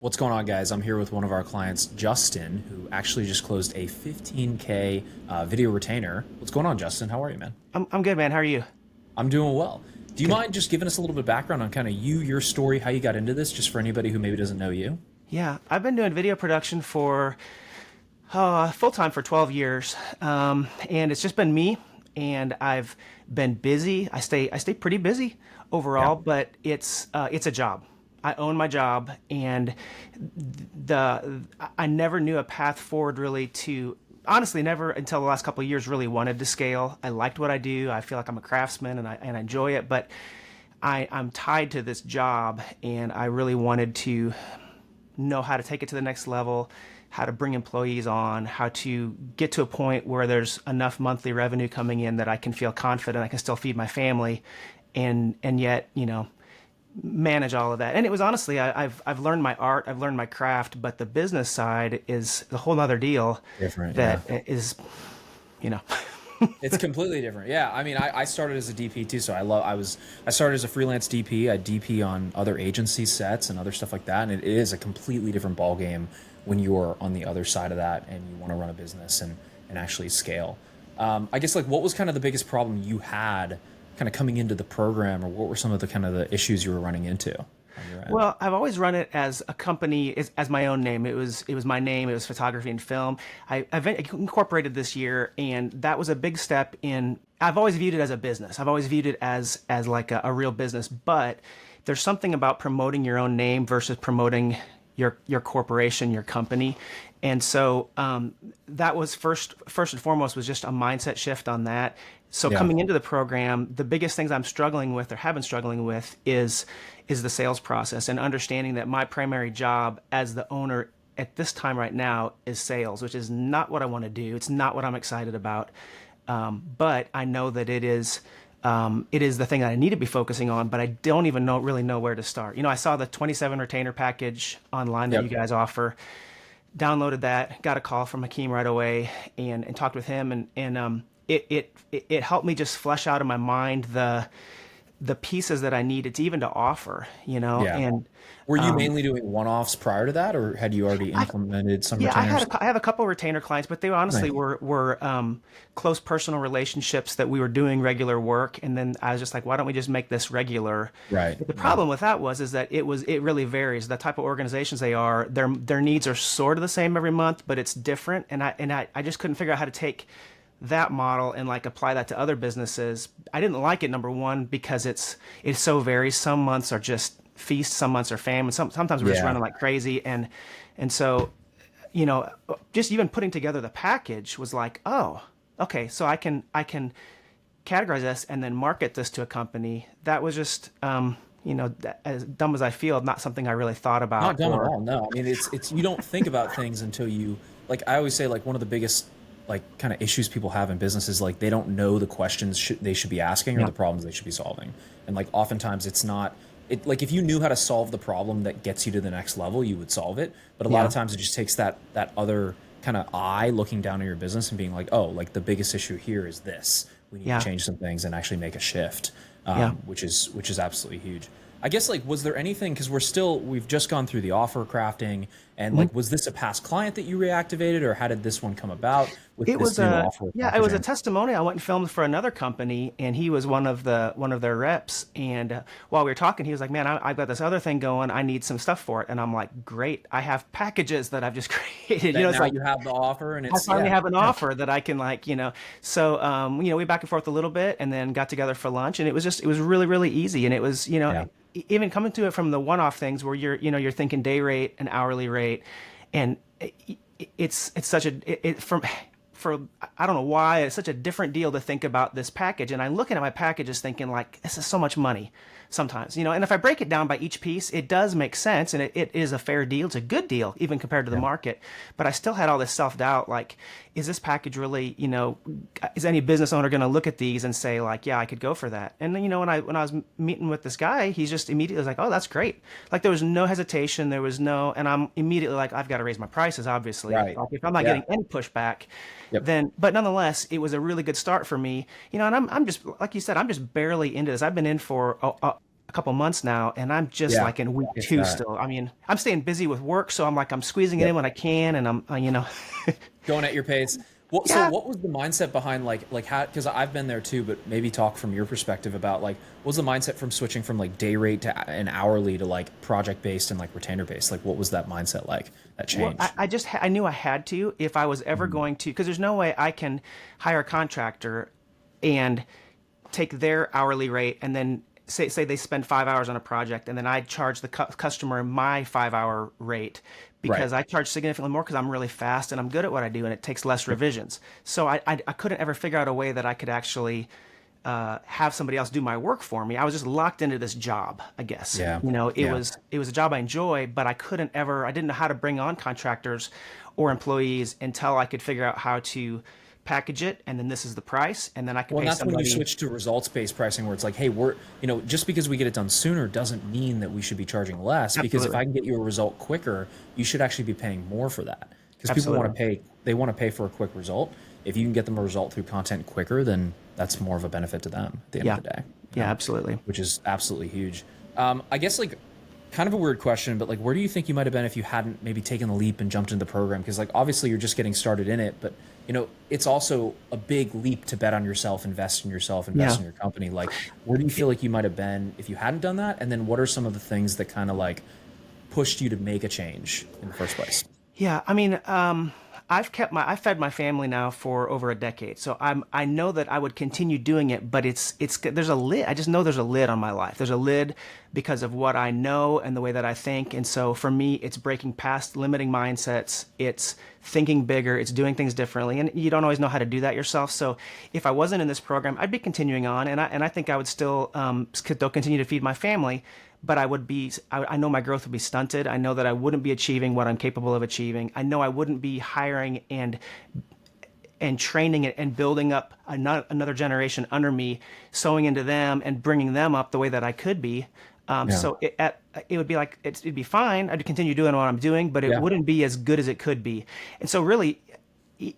What's going on, guys? I'm here with one of our clients, Justin, who actually just closed a 15K video retainer. What's going on, Justin? How are you, man? I'm good, man. How are you? I'm doing well. Do you Good. mind just giving us a little bit of background on kind of you, your story, how you got into this, just for anybody who maybe doesn't know you? Yeah, I've been doing video production for full time for 12 years, and it's just been me. And I've been busy. I stay pretty busy Yeah. overall, but it's a job. I own my job, and the I never knew a path forward really to honestly never until the last couple of years really wanted to scale. I liked what I do. I feel like I'm a craftsman and I enjoy it, but I'm tied to this job, and I really wanted to know how to take it to the next level, how to bring employees on, how to get to a point where there's enough monthly revenue coming in that I can feel confident I can still feed my family, and yet manage all of that. And it was honestly, I've learned my art, I've learned my craft, but the business side is the whole other deal. Different, yeah. That is, you know, It's completely different. Yeah, I mean, I started as a DP too, so I started as a freelance DP. I DP on other agency sets and other stuff like that, and it is a completely different ball game when you're on the other side of that and you want to run a business and actually scale. I guess like what was kind of the biggest problem you had kind of coming into the program, or what were some of the kind of the issues you were running into on your end? well, I've always run it as a company, as my own name. It was my name. It was photography and film. I've incorporated this year, and that was a big step in. I've always viewed it as a business. I've always viewed it as like a real business. But there's something about promoting your own name versus promoting your corporation, your company. And so that was first and foremost was just a mindset shift on that. So Yeah. coming into the program, the biggest things I'm struggling with or have been struggling with is the sales process, and understanding that my primary job as the owner at this time right now is sales, which is not what I want to do. It's not what I'm excited about. But I know that it is the thing that I need to be focusing on, but I don't even really know where to start. I saw the 27 retainer package online that you Yep. guys offer, downloaded that, got a call from Hakeem right away, and talked with him, and it helped me just flesh out in my mind the pieces that I needed to even to offer, Yeah. and Were you mainly doing one-offs prior to that, or had you already I implemented some Yeah, retainers? I have a couple retainer clients, but they honestly Nice. were close personal relationships that we were doing regular work, and then I was just like, why don't we just make this regular? Right. But the Yeah. problem with that is that it really varies. The type of organizations they are, their needs are sort of the same every month, but it's different, and I just couldn't figure out how to take that model and like apply that to other businesses. I didn't like it, number one, because it so varies. Some months are just feast, some months are famine. Sometimes we're just Yeah. running like crazy, and so you know, just even putting together the package was like, oh, okay, so I can categorize this and then market this to a company. That was just as dumb as I feel, not something I really thought Not about. dumb at Or all. No, I mean it's you don't think about things until you like. I always say like one of the biggest like kind of issues people have in business is like they don't know the questions they should be asking or yeah, the problems they should be solving. And like oftentimes it's not it like if you knew how to solve the problem that gets you to the next level, you would solve it. But a lot yeah, of times it just takes that other kind of eye looking down at your business and being like, oh, like the biggest issue here is this. We need to yeah, change some things and actually make a shift, yeah. which is absolutely huge. I guess like was there anything because we've just gone through the offer crafting and Mhm. like was this a past client that you reactivated or how did this one come about with It this was new a offer Yeah, it was a packaging? testimonial. I went and filmed for another company, and he was one of their reps. And while we were talking, he was like, "Man, I've got this other thing going. I need some stuff for it." And I'm like, "Great! I have packages that I've just created." That It's now like you have the offer and I it's finally yeah, have an yeah, offer that I can So we back and forth a little bit, and then got together for lunch, and it was really really easy, and it was yeah, even coming to it from the one off things where you're thinking day rate and hourly rate, and it's such for I don't know why it's such a different deal to think about this package. And I'm looking at my packages thinking like this is so much money sometimes, and if I break it down by each piece, it does make sense, and it is a fair deal. It's a good deal even compared to the yeah. market. But I still had all this self-doubt, like, is this package really, is any business owner going to look at these and say like, yeah, I could go for that? And then when I was meeting with this guy, he's just immediately was like, oh, that's great. Like there was no hesitation, there was no, and I'm immediately like, I've got to raise my prices, obviously. Right. Like if I'm not Yeah. getting any pushback, Yep. then, but nonetheless, it was a really good start for me. And I'm just, like you said, I'm just barely into this. I've been in for a couple months now, and I'm just Yeah, like in week it's two that. still. I mean, I'm staying busy with work, so I'm squeezing it in Yep. when I can, and Going at your pace. So yeah. what was the mindset behind like how, because I've been there too, but maybe talk from your perspective about like what was the mindset from switching from like day rate to an hourly to like project based and like retainer based? Like what was that mindset like, that Well, change? I knew I had to if I was ever Mhm. going to, because there's no way I can hire a contractor and take their hourly rate and then say they spend 5 hours on a project and then I charge the customer my 5 hour rate Right. because I charge significantly more because I'm really fast and I'm good at what I do and it takes less Yep. revisions. So I couldn't ever figure out a way that I could actually have somebody else do my work for me. I was just locked into this job, I guess. Yeah. It Yeah. was a job I enjoy, but I didn't know how to bring on contractors or employees until I could figure out how to package it, and then this is the price, and then I could Well, and pay that's when you somebody. switch to results-based pricing, where it's like, hey, just because we get it done sooner doesn't mean that we should be charging less. Because if Absolutely, I can get you a result quicker, you should actually be paying more for that. Because people want to absolutely, pay, they want to pay for a quick result. If you can get them a result through content quicker, then that's more of a benefit to them at the end of yeah, the day, yeah, absolutely. which is absolutely huge. I guess like kind of a weird question, but like, where do you think you might have been if you hadn't maybe taken the leap and jumped into the program? Because like, obviously, you're just getting started in it, but it's also a big leap to bet on yourself, invest Yeah. in your company. Like, where do you feel like you might have been if you hadn't done that? And then, what are some of the things that kind of like pushed you to make a change in the first place? Yeah, I mean, I've fed my family now for over a decade, so I know that I would continue doing it, but there's a lid. I just know there's a lid on my life. There's a lid because of what I know and the way that I think, and so for me, it's breaking past limiting mindsets. It's thinking bigger. It's doing things differently, and you don't always know how to do that yourself. So if I wasn't in this program, I'd be continuing on, and I think I would still continue to feed my family, but I know my growth would be stunted. I know that I wouldn't be achieving what I'm capable of achieving. I know I wouldn't be hiring and training it and building up another generation under me, sewing into them and bringing them up the way that I could be. Yeah, It would be like it'd be fine. I'd continue doing what I'm doing, but it yeah, wouldn't be as good as it could be. And so really,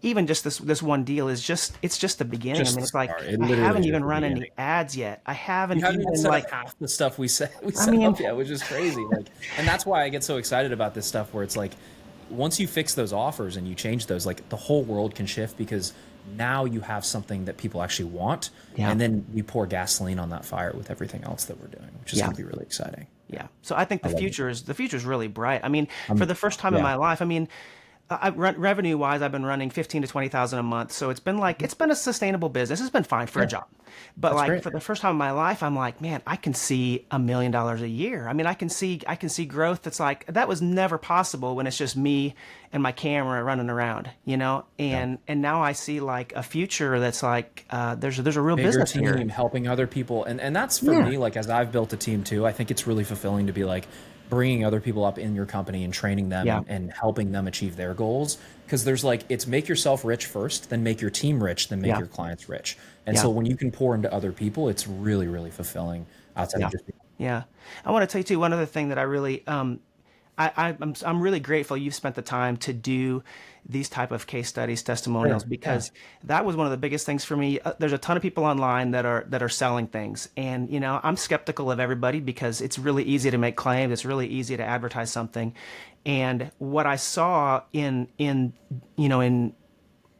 even just this one deal it's just the beginning. I just mean, the it's like start. It I literally haven't just even the run beginning. any ads yet. I You haven't haven't even even set up like half the stuff we I set mean, up yet, which is crazy. Like, and that's why I get so excited about this stuff. Where it's like, once you fix those offers and you change those, like the whole world can shift because now you have something that people actually want, yeah. and then we pour gasoline on that fire with everything else that we're doing, which is Yeah. going to be really exciting. Yeah, Yeah. So I think I love it. the future is really bright. I mean, for the first time in Yeah, my life, I mean, revenue wise, I've been running 15 to 20,000 a month. So it's been a sustainable business. It's been fine for a yeah, job. But that's like great. for the first time in my life, I'm like, man, I can see $1 million a year. I mean, I can see growth that's like that was never possible when it's just me and my camera running around, Yeah. and now I see like a future that's like there's a real Bigger business here. team, helping other people, and that's for Yeah. me. Like as I've built a team too, I think it's really fulfilling to be like bringing other people up in your company and training them Yeah. and helping them achieve their goals. Because there's like it's make yourself rich first, then make your team rich, then make Yeah. your clients rich. And Yeah. so when you can pour into other people, it's really really fulfilling outside of Yeah. just being. Yeah. I want to tell you too, one other thing that I really I'm really grateful you've spent the time to do these type of case studies, testimonials, Sure. Yeah. because that was one of the biggest things for me. There's a ton of people online that are selling things, and I'm skeptical of everybody because it's really easy to make claims. It's really easy to advertise something, and what I saw in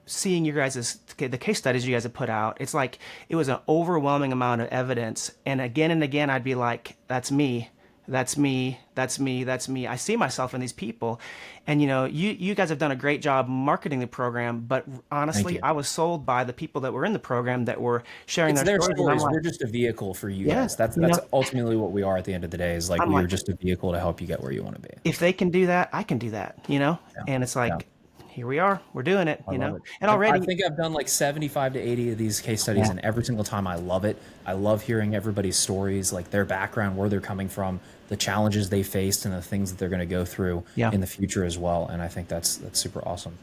seeing your guys' the case studies you guys have put out, it's like it was an overwhelming amount of evidence, and again I'd be like, that's me, that's me, that's me, that's me. I see myself in these people, and you guys have done a great job marketing the program, but Thank honestly you. I was sold by the people that were in the program that were sharing It's their their stories, and I'm stories. like, We're just a vehicle for you yeah, guys. That's ultimately what we are at the end of the day. Is like I'm we are like, just a vehicle to help you get where you want to be. if they can do that, I can do that, Yeah. and it's Yeah. like, here we are, we're doing it, I love it. and I already, think I've done like 75 to 80 of these case studies, yeah, and every single time I love it. I love hearing everybody's stories, like their background, where they're coming from, the challenges they faced, and the things that they're going to go through yeah. in the future as well. And I think that's super awesome.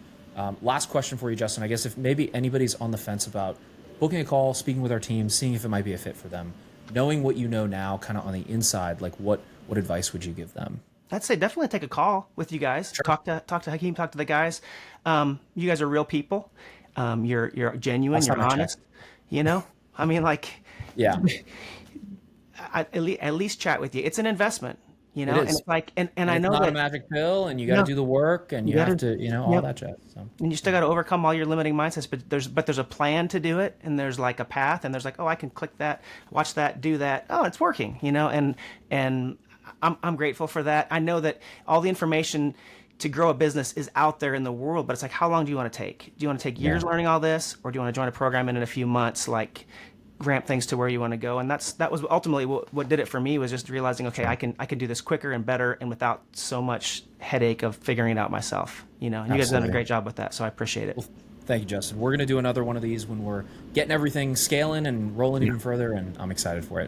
Last question for you, Justin. I guess if maybe anybody's on the fence about booking a call, speaking with our team, seeing if it might be a fit for them, knowing what you know now, kind of on the inside, like what advice would you give them? I'd say definitely take a call with you guys. Sure. Talk to Hakeem. Talk to the guys. You guys are real people. You're genuine. Last You're time I checked. honest. I mean, like, Yeah. at least chat with you. It's an investment, you It know, and is. it's like, and And I it's know not a that, magic pill, and you got to no, do the work, and you you got have to, to, all yep. that jazz. So, And you still got to overcome all your limiting mindsets, but there's a plan to do it, and there's like a path, and there's like, oh, I can click that, watch that, do that. Oh, it's working, you know, and I'm grateful for that. I know that all the information to grow a business is out there in the world, but it's like, how long do you want to take? Do you want to take yeah, years learning all this, or do you want to join a program and in a few months, like ramp things to where you want to go? And that was ultimately what did it for me, was just realizing, okay, sure. I can do this quicker and better and without so much headache of figuring it out myself, you know. And you guys have done a Absolutely. great job with that, so I appreciate it. Well, thank you, Justin. We're going to do another one of these when we're getting everything scaling and rolling Yeah. even further, and I'm excited for it.